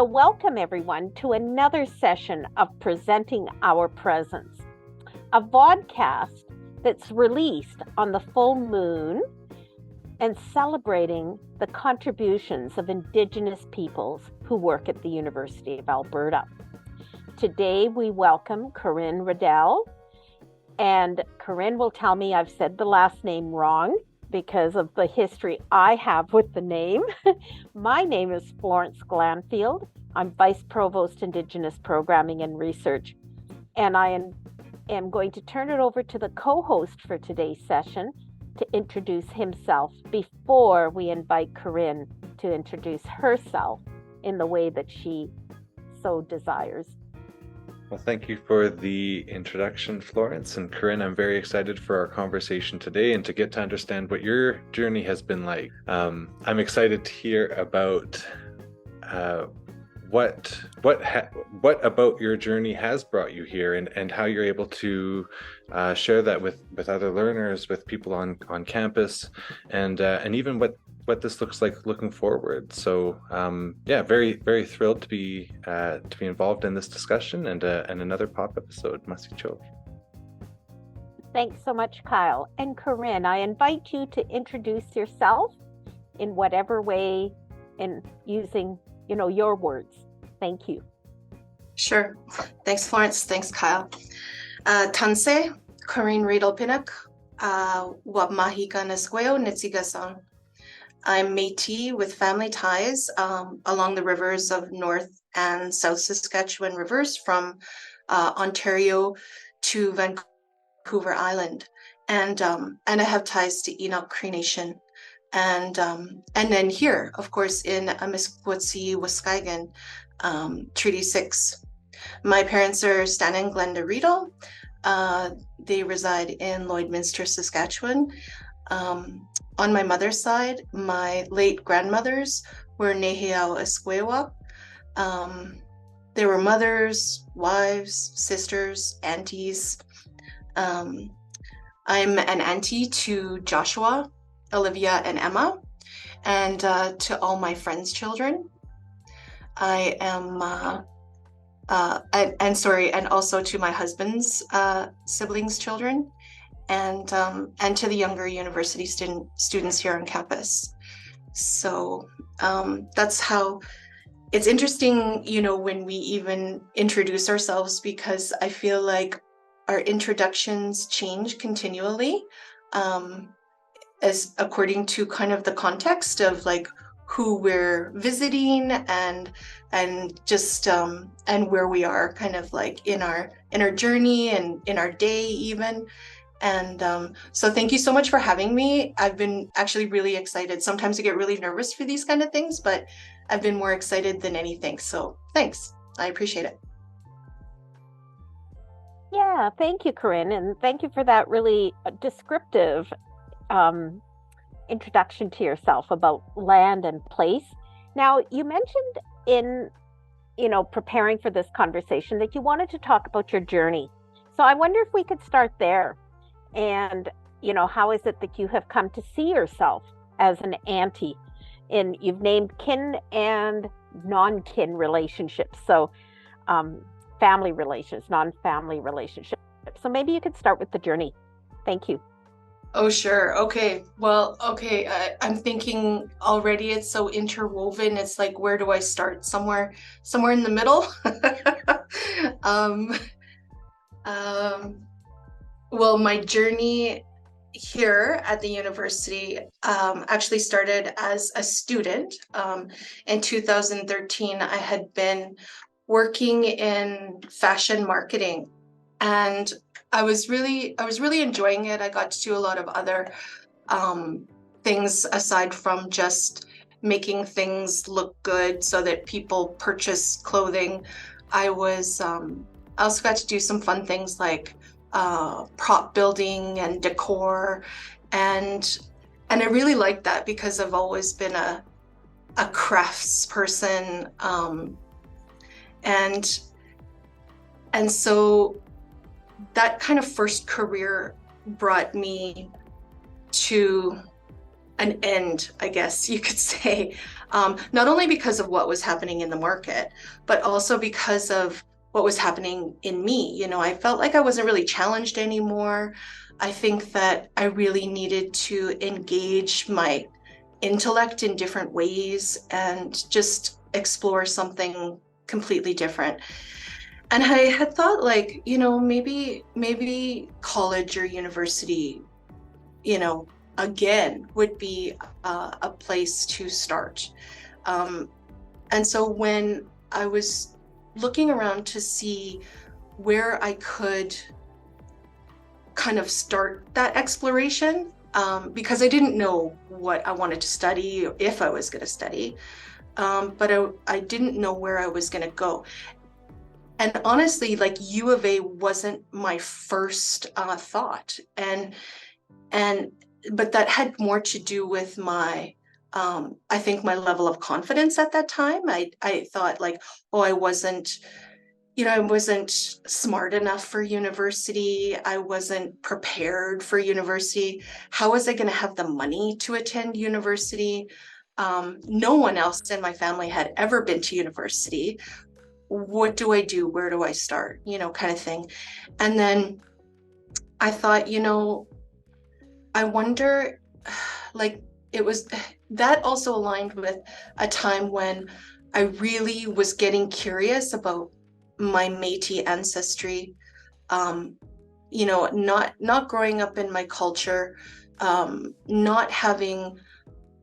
So welcome everyone to another session of Presenting Our Presence, a vodcast that's released on the full moon and celebrating the contributions of Indigenous peoples who work at the University of Alberta. Today we welcome Corinne Riedel, and Corinne will tell me I've said the last name wrong because of the history I have with the name. My name is Florence Glanfield. I'm Vice Provost Indigenous Programming and Research, and I am going to turn it over to the co-host for today's session to introduce himself before we invite Corinne to introduce herself in the way that she so desires. Well, thank you for the introduction, Florence. And Corinne, I'm very excited for our conversation today and to get to understand what your journey has been like. I'm excited to hear about what about your journey has brought you here, and how you're able to share that with other learners, with people on campus, and even what this looks like looking forward. So very, very thrilled to be involved in this discussion and another pop episode. Masi Cho. Thanks so much, Kyle. And Corinne, I invite you to introduce yourself in whatever way, in using your words. Thank you. Sure. Thanks, Florence. Thanks, Kyle. Tanse, Corinne Riedel-Pinnock, Wabmahika Nesqueo, Nitsigasang. I'm Métis with family ties along the rivers of North and South Saskatchewan rivers from Ontario to Vancouver Island, and I have ties to Enoch Cree Nation, and then here, of course, in Amiskwaci, Waskagan, Treaty 6. My parents are Stan and Glenda Riedel. They reside in Lloydminster, Saskatchewan. On my mother's side, my late grandmothers were Nehiao Esquewa. They were mothers, wives, sisters, aunties. I'm an auntie to Joshua, Olivia, and Emma, and to all my friends' children. I am, and also to my husband's siblings' children. And to the younger university students here on campus. So that's how it's interesting, when we even introduce ourselves, because I feel like our introductions change continually as according to kind of the context of like who we're visiting and just and where we are kind of like in our journey and in our day even. And so thank you so much for having me. I've been actually really excited. Sometimes I get really nervous for these kind of things, but I've been more excited than anything. So thanks. I appreciate it. Yeah, thank you, Corinne. And thank you for that really descriptive introduction to yourself about land and place. Now, you mentioned in, preparing for this conversation that you wanted to talk about your journey. So I wonder if we could start there. And, how is it that you have come to see yourself as an auntie? And you've named kin and non-kin relationships. So family relations, non-family relationships. So maybe you could start with the journey. Thank you. Oh, sure. Okay. Well, okay. I'm thinking already it's so interwoven. It's like, where do I start? Somewhere in the middle. Well, my journey here at the university actually started as a student. In 2013, I had been working in fashion marketing, and I was really enjoying it. I got to do a lot of other things aside from just making things look good so that people purchase clothing. I also got to do some fun things like prop building and decor, and I really liked that because I've always been a crafts person, and so that kind of first career brought me to an end, I guess you could say, not only because of what was happening in the market, but also because of what was happening in me. You know, I felt like I wasn't really challenged anymore. I think that I really needed to engage my intellect in different ways and just explore something completely different. And I had thought, like, you know, maybe college or university, you know, again would be a place to start. And so when I was looking around to see where I could kind of start that exploration, because I didn't know what I wanted to study or if I was going to study, but I didn't know where I was going to go. And honestly, like, U of A wasn't my first thought, but that had more to do with my I think my level of confidence at that time. I thought, like, oh, I wasn't smart enough for university. I wasn't prepared for university. How was I going to have the money to attend university? No one else in my family had ever been to university. What do I do? Where do I start? You know, kind of thing. And then I thought, you know, I wonder, like, it was that also aligned with a time when I really was getting curious about my Métis ancestry. You know, not growing up in my culture, not having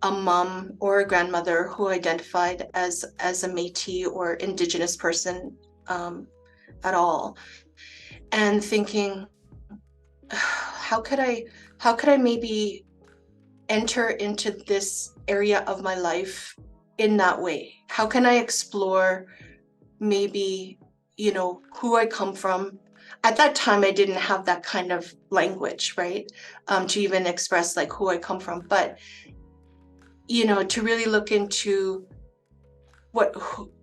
a mom or a grandmother who identified as a Métis or Indigenous person at all, and thinking, how could I maybe enter into this area of my life in that way? How can I explore maybe, you know, who I come from? At that time, I didn't have that kind of language, right? To even express like who I come from, but, you know, to really look into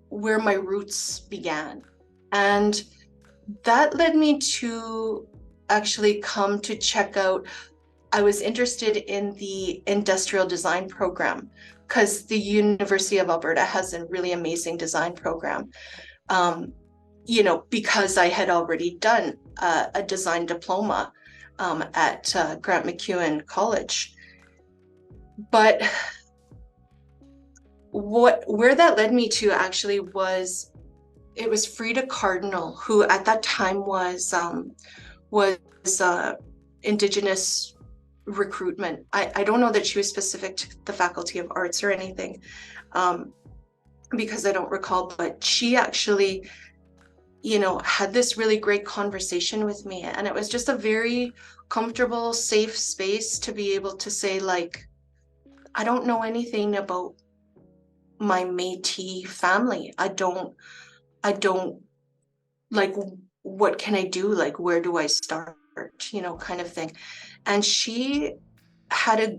where my roots began. And that led me to actually come to check out. I was interested in the industrial design program because the University of Alberta has a really amazing design program. You know, because I had already done a design diploma at Grant MacEwan College. But where that led me to actually was, it was Frida Cardinal, who at that time was Indigenous recruitment. I don't know that she was specific to the Faculty of Arts or anything, because I don't recall, but she actually, you know, had this really great conversation with me, and it was just a very comfortable, safe space to be able to say, like, I don't know anything about my Métis family. I don't like, what can I do? Like, where do I start? You know, kind of thing. And she had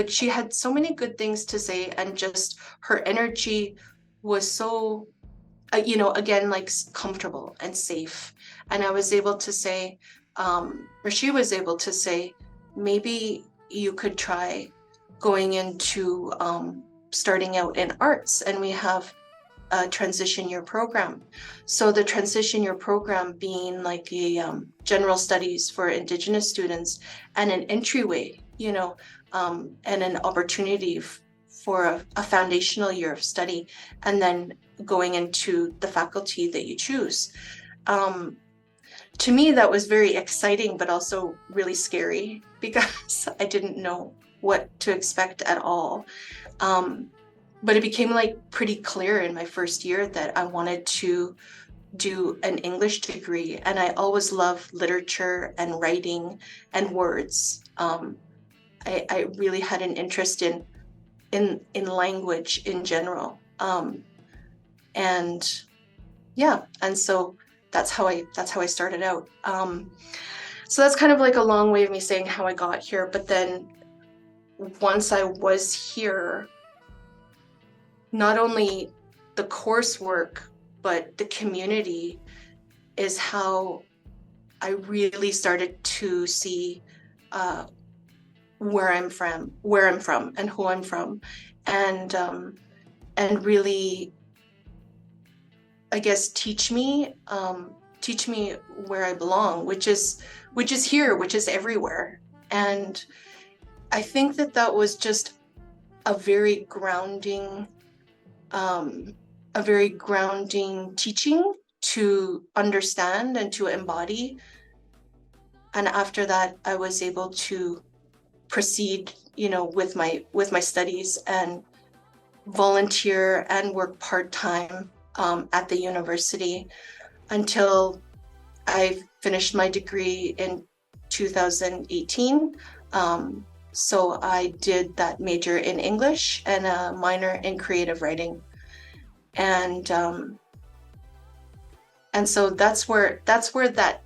she had so many good things to say, and just her energy was so, you know, again, like, comfortable and safe. And I was able to say, or she was able to say, maybe you could try going into starting out in arts, and we have a transition year program. So the transition year program being like a general studies for Indigenous students, and an entryway, you know, and an opportunity for a foundational year of study, and then going into the faculty that you choose. To me, that was very exciting, but also really scary, because I didn't know what to expect at all. But it became, like, pretty clear in my first year that I wanted to do an English degree, and I always loved literature and writing and words. I really had an interest in language in general, and yeah, and so that's how I started out. So that's kind of like a long way of me saying how I got here. But then once I was here, not only the coursework, but the community is how I really started to see where I'm from, and who I'm from, and really, I guess, teach me where I belong, which is here, which is everywhere. And I think that was just a very grounding teaching to understand and to embody. And after that, I was able to proceed, with my studies and volunteer and work part-time at the university until I finished my degree in 2018. So I did that major in English and a minor in creative writing. And so that's where that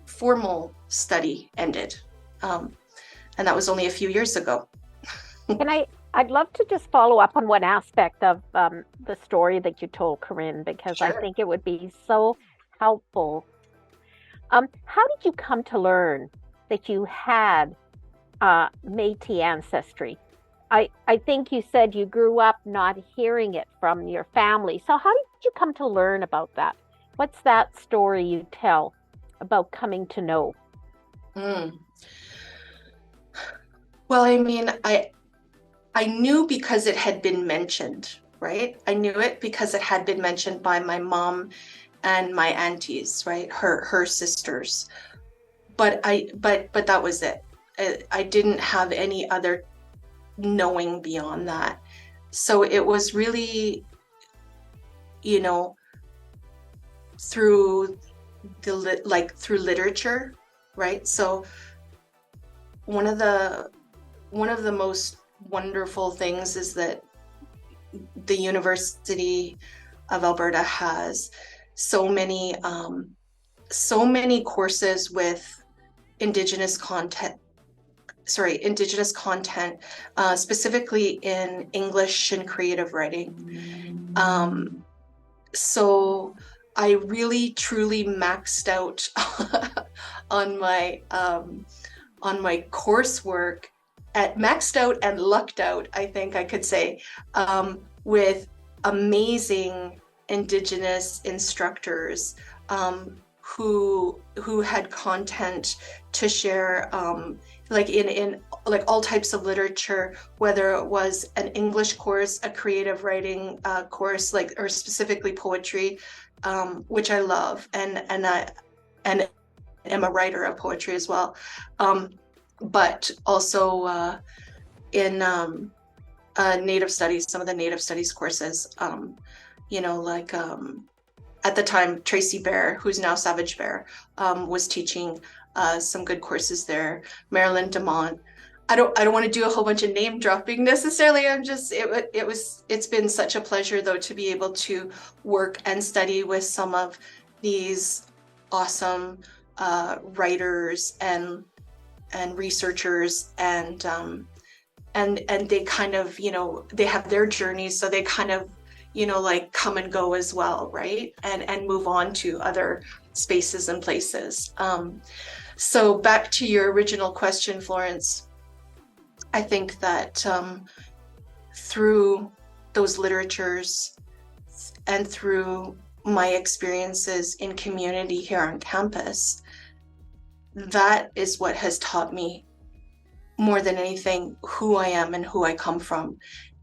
formal study ended. And that was only a few years ago. I'd love to just follow up on one aspect of the story that you told, Corinne, because Sure. I think it would be so helpful. How did you come to learn that you had Métis ancestry? I think you said you grew up not hearing it from your family. So how did you come to learn about that? What's that story you tell about coming to know? Well, I mean, I knew because it had been mentioned, right? I knew it because it had been mentioned by my mom and my aunties, right? Her sisters. But that was it. I didn't have any other knowing beyond that. So it was really, through through literature, right? So one of the most wonderful things is that the University of Alberta has so many courses with Indigenous content, specifically in English and creative writing. So I really truly maxed out on my coursework, maxed out and lucked out, I think I could say, with amazing Indigenous instructors who had content to share, in all types of literature, whether it was an English course, a creative writing course, or specifically poetry, which I love, and I am a writer of poetry as well, but also in Native studies, some of the Native studies courses, at the time, Tracy Bear, who's now Savage Bear, was teaching some good courses there. Marilyn Demont. I don't want to do a whole bunch of name dropping necessarily. It's been such a pleasure though to be able to work and study with some of these awesome writers and researchers, and they kind of, they have their journeys, so they kind of, come and go as well, right? And move on to other spaces and places. So back to your original question, Florence, I think that through those literatures and through my experiences in community here on campus, that is what has taught me more than anything who I am and who I come from,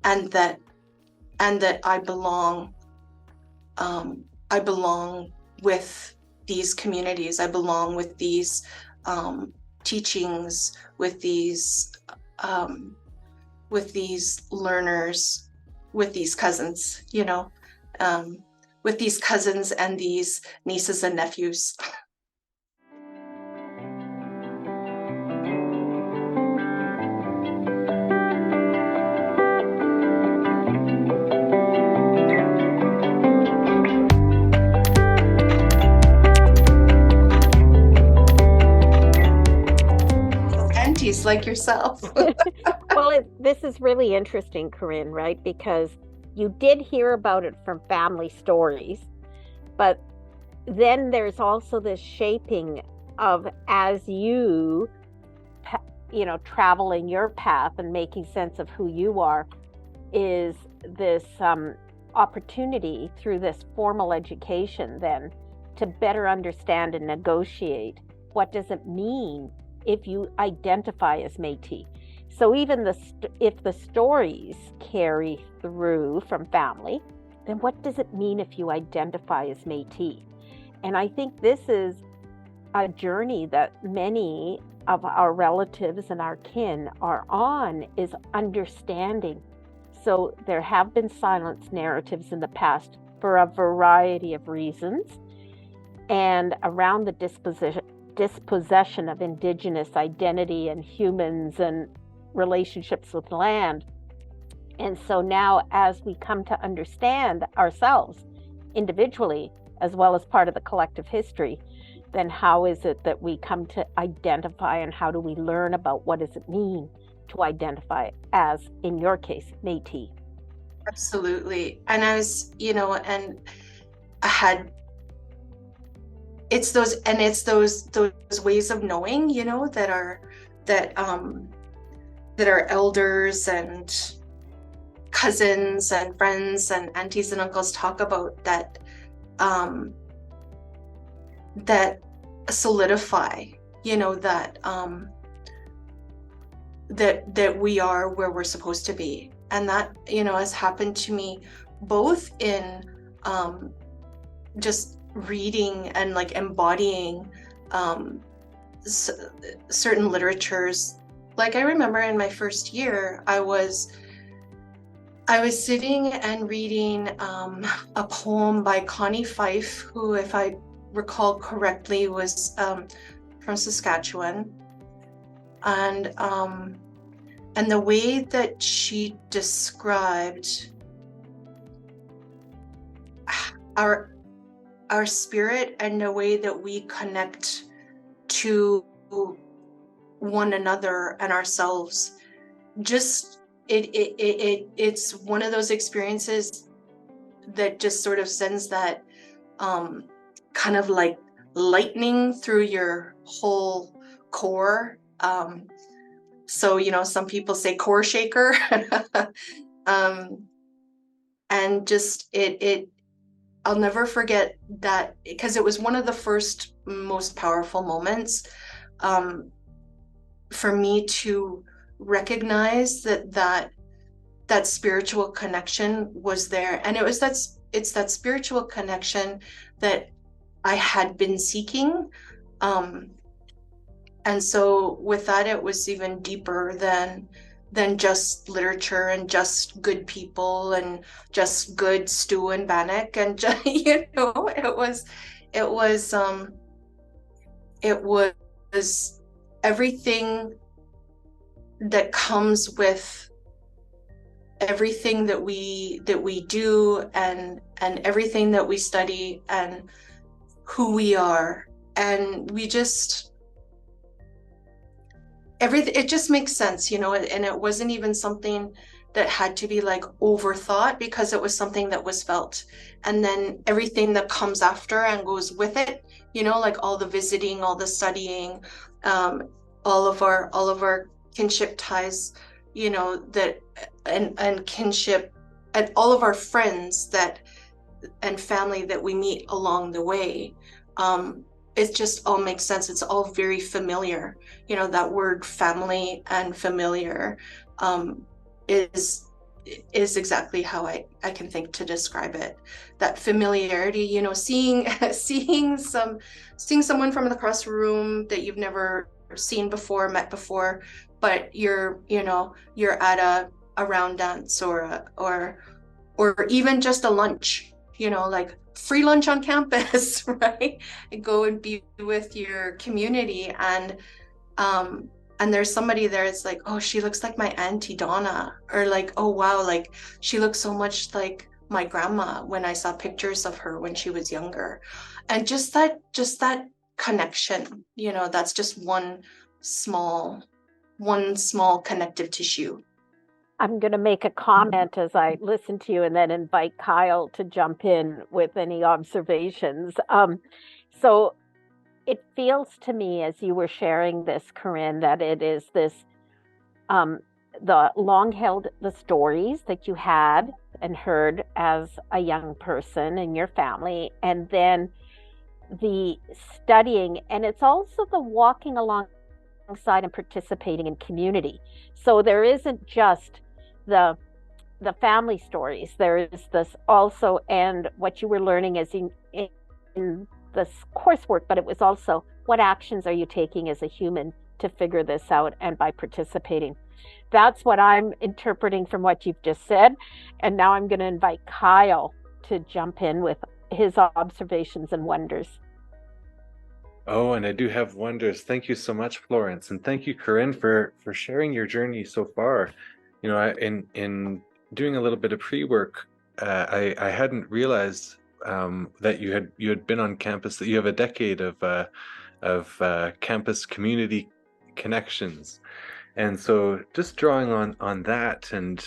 and that I belong with these communities. I belong with these teachings, with these learners, with these cousins, with these cousins and these nieces and nephews. Aunties like yourself. Well, this is really interesting, Corinne, right? Because you did hear about it from family stories, but then there's also this shaping of, as you traveling your path and making sense of who you are is this opportunity through this formal education then to better understand and negotiate what does it mean if you identify as Métis. So even if the stories carry through from family, then what does it mean if you identify as Métis? And I think this is a journey that many of our relatives and our kin are on, is understanding. So there have been silence narratives in the past for a variety of reasons, and around the dispossession of Indigenous identity and humans and relationships with land. And so now, as we come to understand ourselves individually as well as part of the collective history, then how is it that we come to identify, and how do we learn about what does it mean to identify as, in your case, Métis? Absolutely. And I was, and I had, it's those ways of knowing, that our elders and cousins and friends and aunties and uncles talk about, that solidify, that we are where we're supposed to be. And that, has happened to me both in just reading and like embodying certain literatures. Like I remember in my first year, I was sitting and reading a poem by Connie Fife, who, if I recall correctly, was from Saskatchewan, and the way that she described our spirit and the way that we connect to one another and ourselves, just it's one of those experiences that just sort of sends that kind of like lightning through your whole core. So, some people say core shaker. And just I'll never forget that, because it was one of the first most powerful moments for me to recognize that spiritual connection was there. And it's that spiritual connection that I had been seeking. And so with that, it was even deeper than just literature and just good people and just good stew and bannock, and just, it was everything that comes with everything that we do, and everything that we study, and who we are. And we just, it just makes sense, and it wasn't even something that had to be like overthought, because it was something that was felt. And then everything that comes after and goes with it, like all the visiting, all the studying, all of our kinship ties, that and kinship, and all of our friends and family that we meet along the way. It just all makes sense. It's all very familiar. That word family and familiar is exactly how I can think to describe it. That familiarity, seeing someone from across the room that you've never seen before, met before, but you're at a round dance or even just a lunch, like free lunch on campus, right? And go and be with your community, and there's somebody there. It's like, oh, she looks like my Auntie Donna, or like, oh wow, like she looks so much like my grandma when I saw pictures of her when she was younger. And just that connection, that's just one small connective tissue. I'm going to make a comment as I listen to you, and then invite Kyle to jump in with any observations. So it feels to me as you were sharing this, Corinne, that it is this um, the long held the stories that you had and heard as a young person in your family, and then the studying, and it's also the walking alongside and participating in community. So there isn't just the family stories. There is this also, and what you were learning as in this coursework, but it was also what actions are you taking as a human to figure this out and by participating. That's what I'm interpreting from what you've just said. And now I'm going to invite Kyle to jump in with his observations and wonders. Oh, and I do have wonders. Thank you so much, Florence, and thank you, Corinne, for sharing your journey so far. You know, in doing a little bit of pre-work, I hadn't realized that you had been on campus, that you have a decade of campus community connections. And so just drawing on that and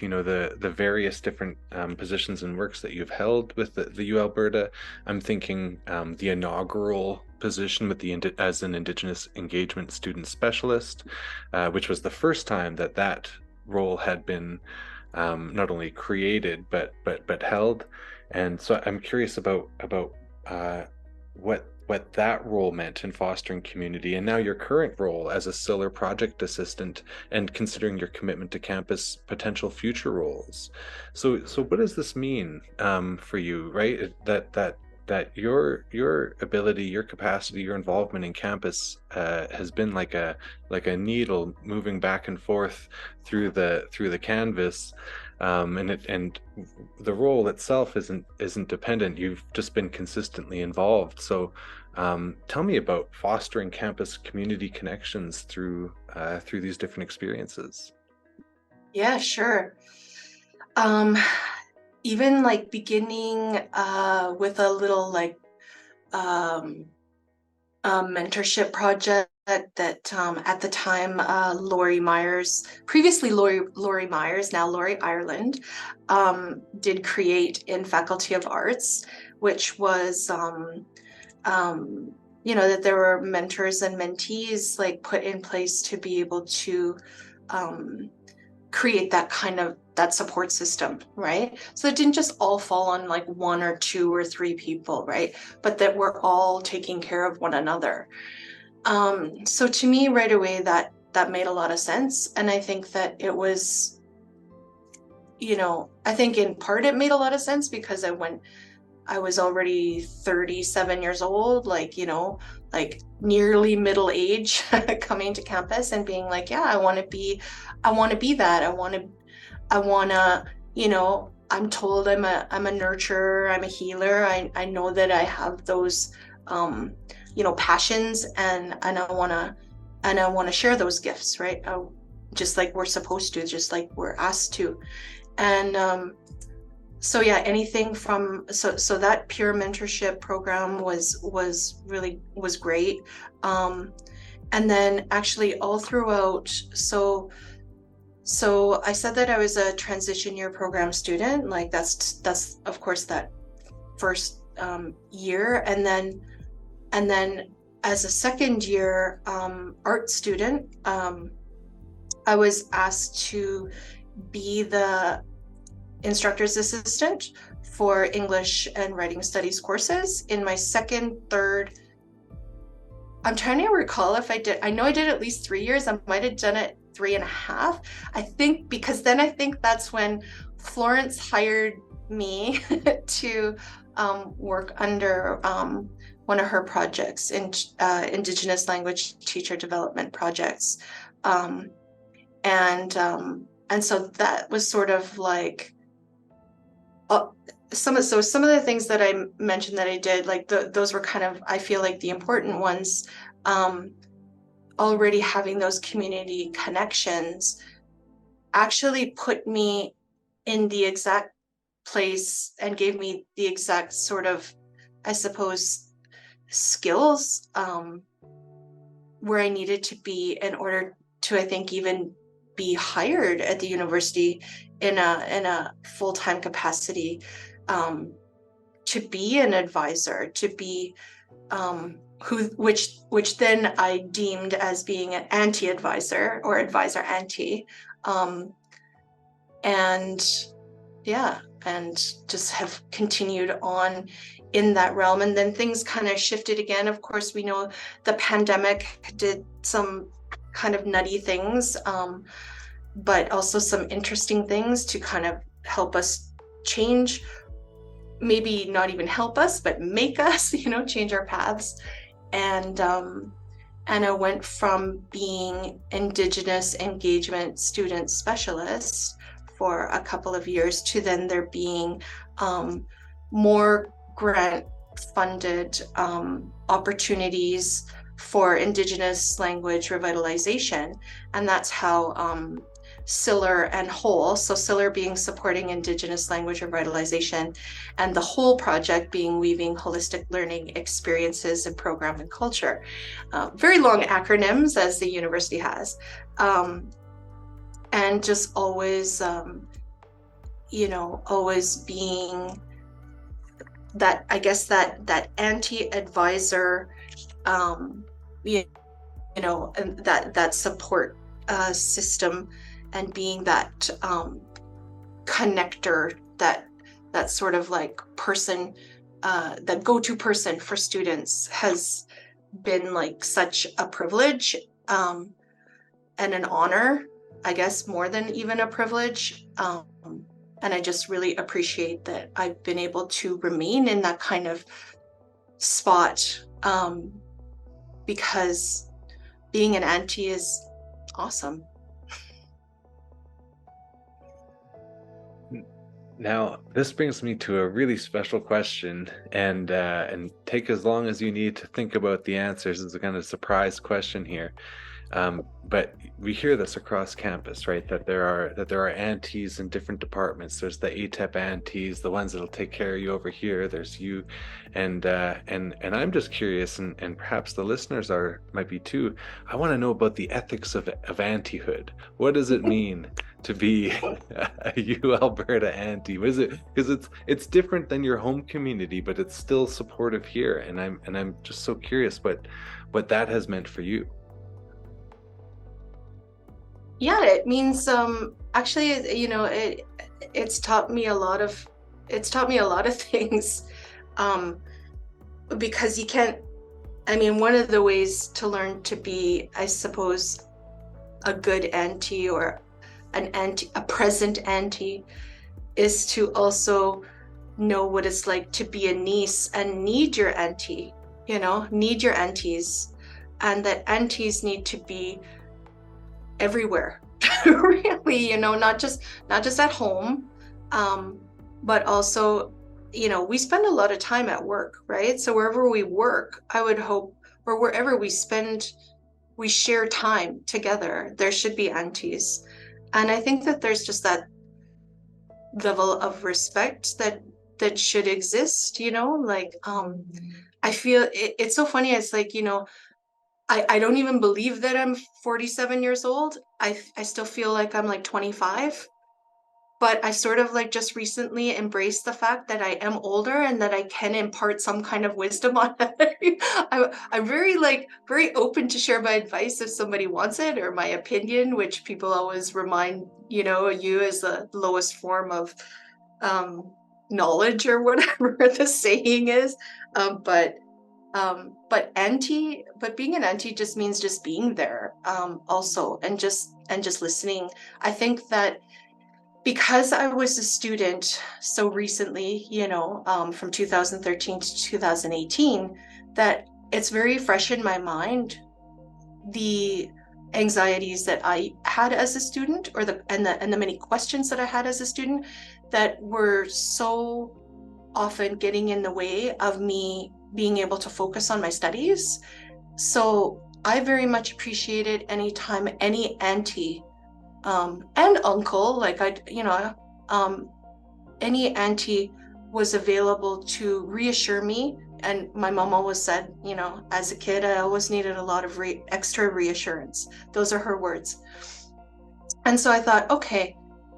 you know the various different positions and works that you've held with the U Alberta, I'm thinking the inaugural position with as an Indigenous engagement student specialist, which was the first time that role had been not only created but held. And so I'm curious about what that role meant in fostering community, and now your current role as a SILR project assistant, and considering your commitment to campus potential future roles. So what does this mean for you, right? That your ability, your capacity, your involvement in campus has been like a needle moving back and forth through the canvas. And the role itself isn't dependent. You've just been consistently involved. So tell me about fostering campus community connections through these different experiences. Yeah, sure. Even like beginning with a little like a mentorship project that at the time Laurie Myers, previously Laurie Myers, now Laurie Ireland, did create in Faculty of Arts, which was you know, that there were mentors and mentees like put in place to be able to create that support system, right? So it didn't just all fall on like one or two or three people, right? But that we're all taking care of one another. So to me, right away, that made a lot of sense. And I think that it was, you know, I think in part it made a lot of sense because I was already 37 years old, like, you know, like nearly middle age coming to campus and being like, yeah, I want to be that. I want to, you know, I'm told I'm a nurturer, I'm a healer. I know that I have those, you know, passions and I want to share those gifts, right? Just like we're supposed to, just like we're asked to. And, so yeah, anything from so that peer mentorship program was great, and then actually all throughout. So I said that I was a transition year program student. Like that's of course that first year, and then as a second year art student, I was asked to be the instructor's assistant for English and writing studies courses in my second, third. I'm trying to recall if I know I did at least 3 years. I might have done it 3.5. I think because then I think that's when Florence hired me to work under one of her projects in Indigenous language teacher development projects. And so that was sort of like, some of the things that I mentioned that I did, like those were kind of, I feel like the important ones. Already having those community connections actually put me in the exact place and gave me the exact sort of, I suppose, skills where I needed to be in order to, I think, even be hired at the university in a full-time capacity, to be an advisor, to be which then I deemed as being an auntie advisor or advisor auntie. And yeah, and just have continued on in that realm. And then things kind of shifted again. Of course, we know the pandemic did some kind of nutty things, but also some interesting things to kind of help us change, maybe not even help us, but make us, change our paths. And I went from being Indigenous engagement student specialist for a couple of years to then there being more grant funded opportunities for Indigenous language revitalization. And that's how SILR and WHOLE, so SILR being supporting Indigenous language revitalization, and the WHOLE project being weaving holistic learning experiences in program and culture. Very long acronyms, as the university has. And just always, always being that, I guess, that auntie advisor, and that support system, and being that connector, that sort of like person, that go-to person for students has been like such a privilege and an honor, I guess, more than even a privilege. And I just really appreciate that I've been able to remain in that kind of spot, because being an auntie is awesome. Now, this brings me to a really special question, and take as long as you need to think about the answers. It's a kind of surprise question here. But we hear this across campus, right? That there are aunties in different departments. There's the ATEP aunties, the ones that'll take care of you over here. There's you, and I'm just curious, and perhaps the listeners might be too. I want to know about the ethics of auntyhood. What does it mean to be a U Alberta auntie? What is it? Because it's different than your home community, but it's still supportive here. And I'm just so curious what that has meant for you. Yeah, it means actually, it's taught me a lot of things, because you can't, one of the ways to learn to be, I suppose, a good auntie or a present auntie, is to also know what it's like to be a niece and need your auntie, need your aunties, and that aunties need to be everywhere, really, not just at home, but also, we spend a lot of time at work, right? So wherever we work, I would hope, or wherever we share time together, there should be aunties. And I think that there's just that level of respect that should exist, I feel it's so funny. It's like, I don't even believe that I'm 47 years old. I still feel like I'm like 25, but I sort of like just recently embraced the fact that I am older and that I can impart some kind of wisdom on it. I'm very open to share my advice if somebody wants it, or my opinion, which people always remind, you as the lowest form of knowledge or whatever the saying is. But being an auntie just means just being there, also, and just listening. I think that because I was a student so recently, from 2013 to 2018, that it's very fresh in my mind, the anxieties that I had as a student, or the many questions that I had as a student that were so often getting in the way of me being able to focus on my studies. So I very much appreciated any time any auntie and uncle, any auntie was available to reassure me. And my mom always said, as a kid, I always needed a lot of extra reassurance. Those are her words. And so I thought, okay,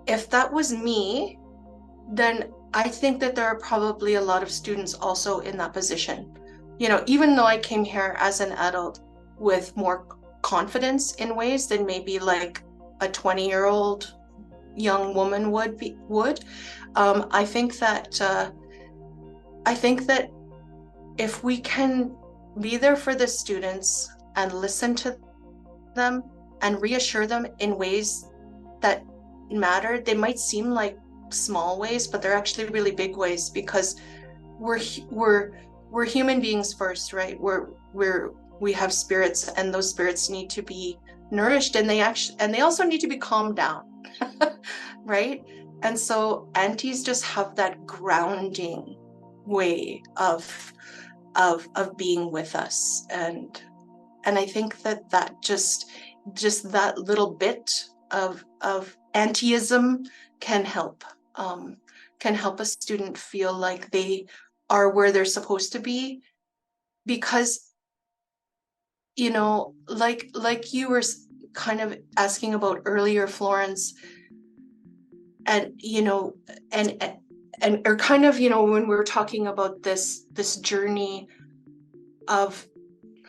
if that was me, then I think that there are probably a lot of students also in that position, even though I came here as an adult with more confidence in ways than maybe like a 20-year-old young woman would. I think that if we can be there for the students and listen to them and reassure them in ways that matter, they might seem like small ways, but they're actually really big ways, because we're human beings first, right? We have spirits, and those spirits need to be nourished, and they also need to be calmed down, right? And so aunties just have that grounding way of being with us, and I think that just that little bit of auntieism can help a student feel like they are where they're supposed to be, because like you were kind of asking about earlier, Florence, and or kind of when we were talking about this journey of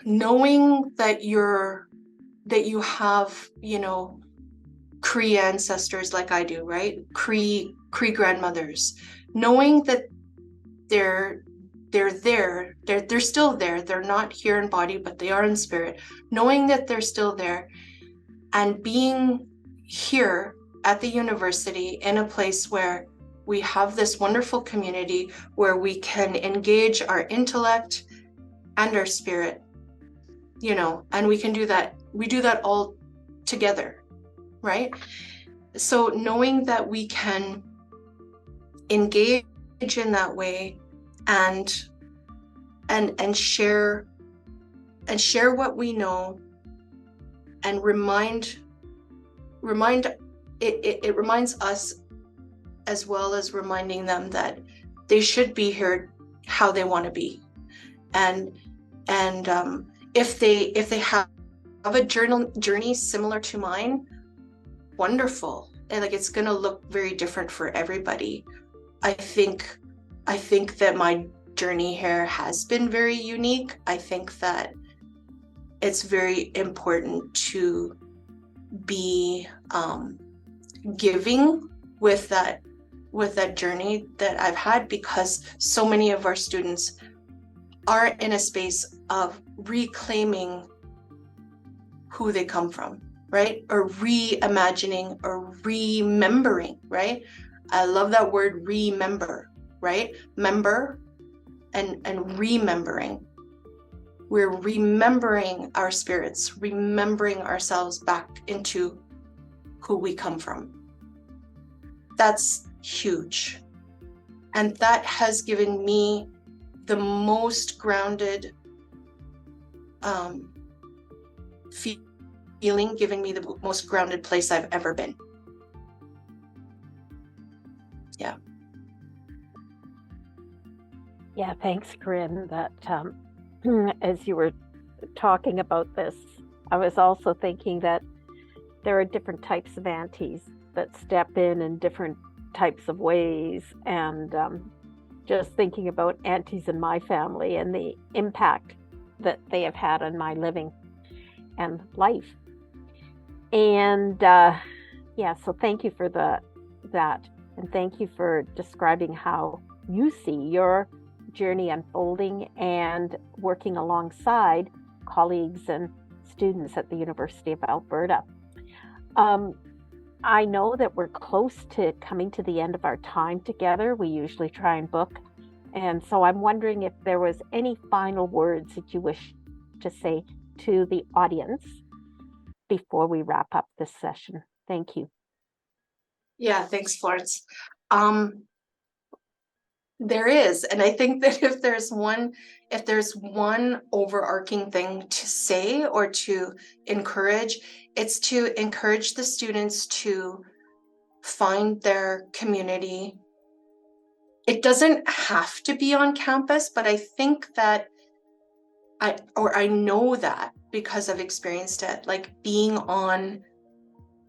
knowing that you have Cree ancestors like I do, right? Cree grandmothers, knowing that they're there, they're still there, they're not here in body, but they are in spirit, knowing that they're still there, and being here at the university in a place where we have this wonderful community where we can engage our intellect and our spirit, and we can do that. We do that all together, right? So knowing that we can engage in that way and share what we know, and it reminds us, as well as reminding them that they should be here how they want to be, and if they have a journey similar to mine, wonderful. And like, it's going to look very different for everybody. I think that my journey here has been very unique. I think that it's very important to be giving with that journey that I've had, because so many of our students are in a space of reclaiming who they come from, right? Or reimagining or remembering, right? I love that word, remember, right? Member and remembering. We're remembering our spirits, remembering ourselves back into who we come from. That's huge. And that has given me the most grounded feeling, giving me the most grounded place I've ever been. Yeah. Yeah, thanks, Corinne. That as you were talking about this, I was also thinking that there are different types of aunties that step in different types of ways, and just thinking about aunties in my family and the impact that they have had on my living and life. And so thank you for that, and thank you for describing how you see your journey unfolding and working alongside colleagues and students at the University of Alberta. I know that we're close to coming to the end of our time together. We usually try and book. And so I'm wondering if there was any final words that you wish to say to the audience before we wrap up this session. Thank you. Yeah, thanks, Florence. There is, and I think that if there's one overarching thing to say or to encourage, it's to encourage the students to find their community. It doesn't have to be on campus, but I think that I know that because I've experienced it, like being on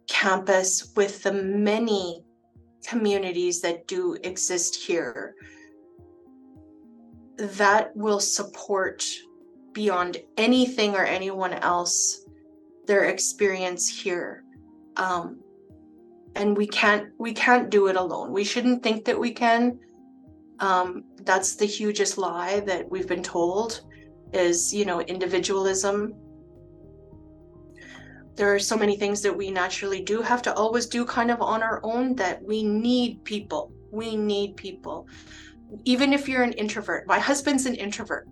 campus with the many communities that do exist here. that will support beyond anything or anyone else their experience here. And we can't do it alone. We shouldn't think that we can. That's the hugest lie that we've been told, is, individualism. There are so many things that we naturally do have to always do kind of on our own, that we need people. We need people. Even if you're an introvert. My husband's an introvert.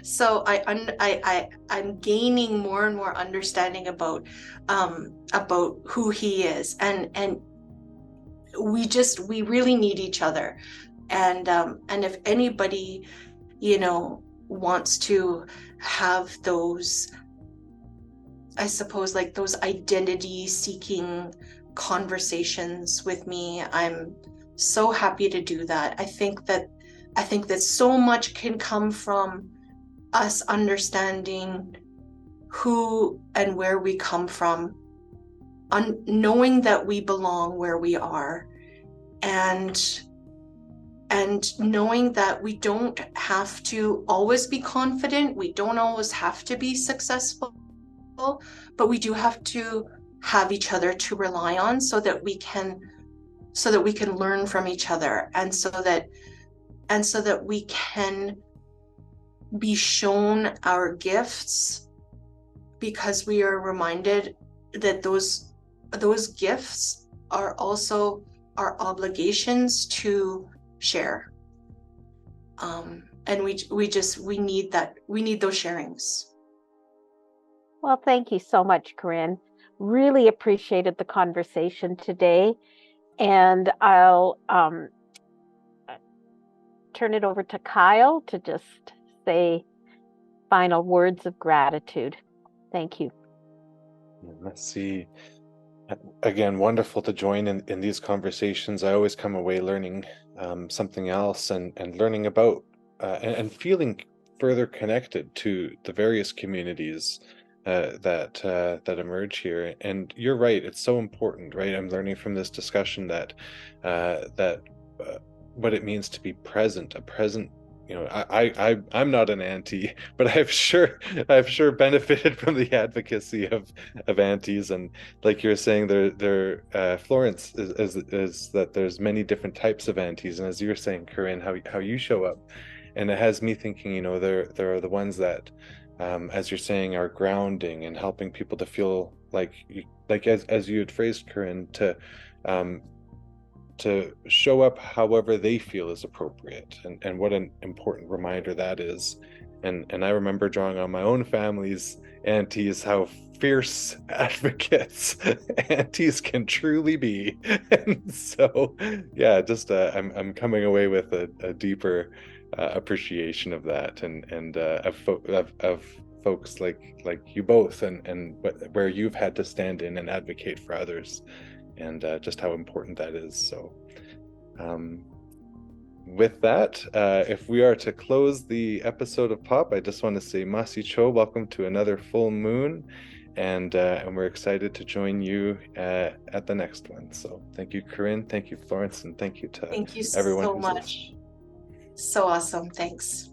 So I'm gaining more and more understanding about who he is, and we really need each other. And if anybody, wants to have those, I suppose, like those identity seeking conversations with me, I'm so happy to do that. I think that so much can come from us understanding who and where we come from, knowing that we belong where we are, and knowing that we don't have to always be confident, we don't always have to be successful, but we do have to have each other to rely on, so that we can learn from each other, and so that we can be shown our gifts, because we are reminded that those gifts are also our obligations to share. And we need that. We need those sharings. Well, thank you so much, Corinne. Really appreciated the conversation today. And I'll turn it over to Kyle to just say final words of gratitude. Thank you. Let's see. Again, wonderful to join in these conversations. I always come away learning something else, and learning about and feeling further connected to the various communities that emerge here. And you're right, it's so important, right? I'm learning from this discussion that what it means to be present, I'm not an auntie, but I've sure benefited from the advocacy of aunties. And like you're saying, Florence is that there's many different types of aunties, and as you're saying, Corinne, how you show up, and it has me thinking, there are the ones that, as you're saying, are grounding and helping people to feel like as you had phrased, Corinne, to show up however they feel is appropriate, and what an important reminder that is. And I remember drawing on my own family's aunties, how fierce advocates aunties can truly be. And so, yeah, just I'm coming away with a deeper appreciation of that, and of folks like you both, and where you've had to stand in and advocate for others, and just how important that is. So with that, if we are to close the episode of Pop, I just want to say Masi Cho, welcome to another full moon, and we're excited to join you at the next one. So thank you, Corinne, thank you, Florence, and thank you to everyone. Thank you so much. So awesome. Thanks.